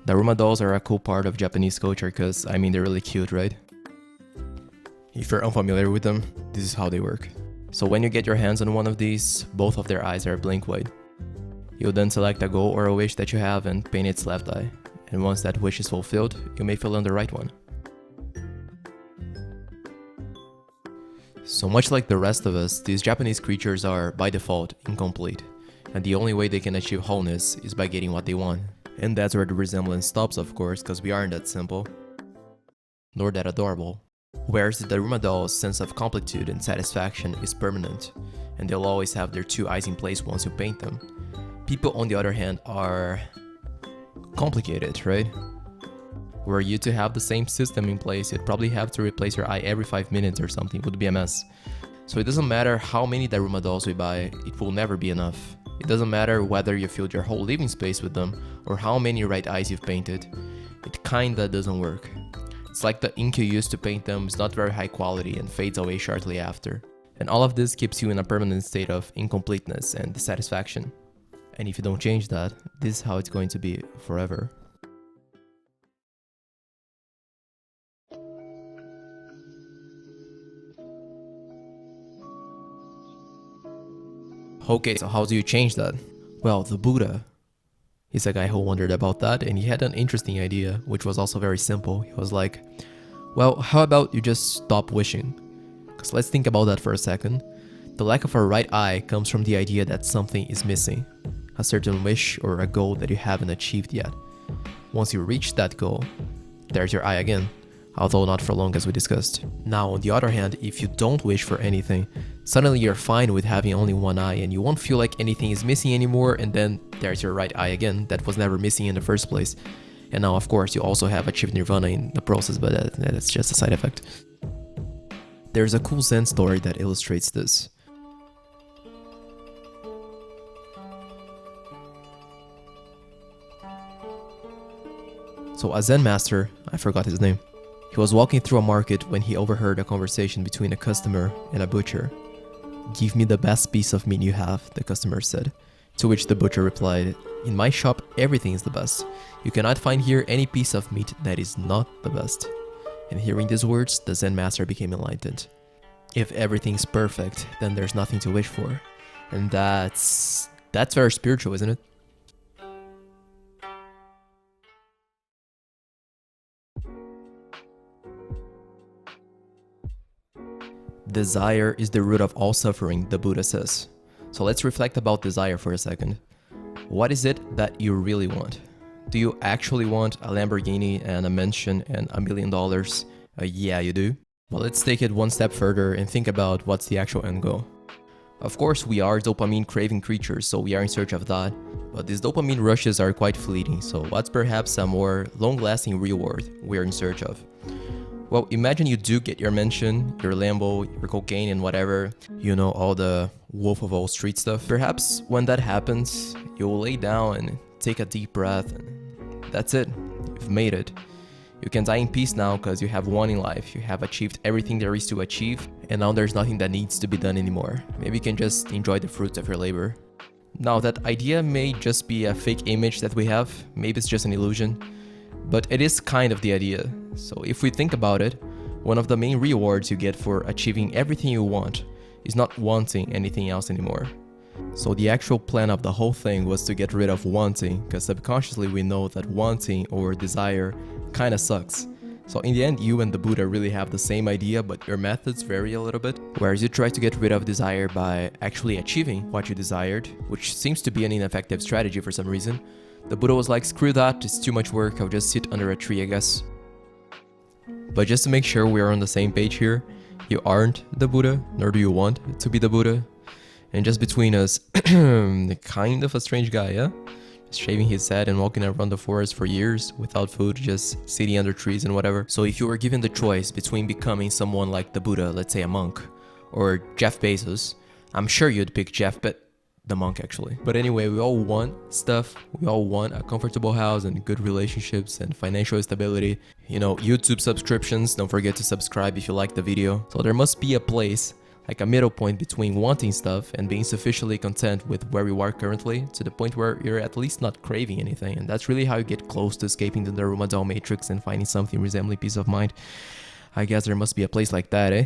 Daruma dolls are a cool part of Japanese culture because, I mean, they're really cute, right? If you're unfamiliar with them, this is how they work. So when you get your hands on one of these, both of their eyes are blank white. You'll then select a goal or a wish that you have and paint its left eye. And once that wish is fulfilled, you may fill in the right one. So much like the rest of us, these Japanese creatures are, by default, incomplete. And the only way they can achieve wholeness is by getting what they want. And that's where the resemblance stops, of course, because we aren't that simple. Nor that adorable. Whereas the Daruma doll's sense of completude and satisfaction is permanent, and they'll always have their two eyes in place once you paint them. People, on the other hand, are complicated, right? Were you to have the same system in place, you'd probably have to replace your eye every 5 minutes or something. It would be a mess. So it doesn't matter how many Daruma dolls we buy, it will never be enough. It doesn't matter whether you filled your whole living space with them or how many right eyes you've painted. It kinda doesn't work. It's like the ink you used to paint them is not very high quality and fades away shortly after. And all of this keeps you in a permanent state of incompleteness and dissatisfaction. And if you don't change that, this is how it's going to be forever. Okay, so how do you change that? Well, the Buddha is a guy who wondered about that, and he had an interesting idea, which was also very simple. He was like, well, how about you just stop wishing? Because let's think about that for a second. The lack of a right eye comes from the idea that something is missing, a certain wish or a goal that you haven't achieved yet. Once you reach that goal, there's your eye again, although not for long as we discussed. Now, on the other hand, if you don't wish for anything, suddenly you're fine with having only one eye and you won't feel like anything is missing anymore, and then there's your right eye again that was never missing in the first place. And now, of course, you also have achieved nirvana in the process, but that's just a side effect. There's a cool Zen story that illustrates this. So a Zen master, I forgot his name, he was walking through a market when he overheard a conversation between a customer and a butcher. "Give me the best piece of meat you have," the customer said. To which the butcher replied, "In my shop, everything is the best. You cannot find here any piece of meat that is not the best." And hearing these words, the Zen master became enlightened. If everything's perfect, then there's nothing to wish for. And that's very spiritual, isn't it? Desire is the root of all suffering, the Buddha says. So let's reflect about desire for a second. What is it that you really want? Do you actually want a Lamborghini and a mansion and $1 million? Yeah, you do. Well, let's take it one step further and think about what's the actual end goal. Of course, we are dopamine craving creatures, so we are in search of that. But these dopamine rushes are quite fleeting, so what's perhaps a more long-lasting reward we're in search of? Well, imagine you do get your mansion, your Lambo, your cocaine and whatever, you know, all the Wolf of Wall Street stuff. Perhaps when that happens, you'll lay down and take a deep breath and that's it. You've made it. You can die in peace now because you have won in life. You have achieved everything there is to achieve and now there's nothing that needs to be done anymore. Maybe you can just enjoy the fruits of your labor. Now, that idea may just be a fake image that we have. Maybe it's just an illusion. But it is kind of the idea. So if we think about it, one of the main rewards you get for achieving everything you want is not wanting anything else anymore. So the actual plan of the whole thing was to get rid of wanting, because subconsciously we know that wanting or desire kinda sucks. So in the end, you and the Buddha really have the same idea, but your methods vary a little bit. Whereas you try to get rid of desire by actually achieving what you desired, which seems to be an ineffective strategy for some reason, the Buddha was like, screw that, it's too much work, I'll just sit under a tree, I guess. But just to make sure we are on the same page here, you aren't the Buddha, nor do you want to be the Buddha. And just between us, kind of a strange guy, yeah? Just shaving his head and walking around the forest for years without food, just sitting under trees and whatever. So if you were given the choice between becoming someone like the Buddha, let's say a monk, or Jeff Bezos, I'm sure you'd pick Jeff, but the monk actually. But anyway, we all want stuff. We all want a comfortable house and good relationships and financial stability. You know, YouTube subscriptions. Don't forget to subscribe if you like the video. So there must be a place like a middle point between wanting stuff and being sufficiently content with where you are currently, to the point where you're at least not craving anything. And that's really how you get close to escaping the Daruma doll matrix and finding something resembling peace of mind. I guess there must be a place like that, eh?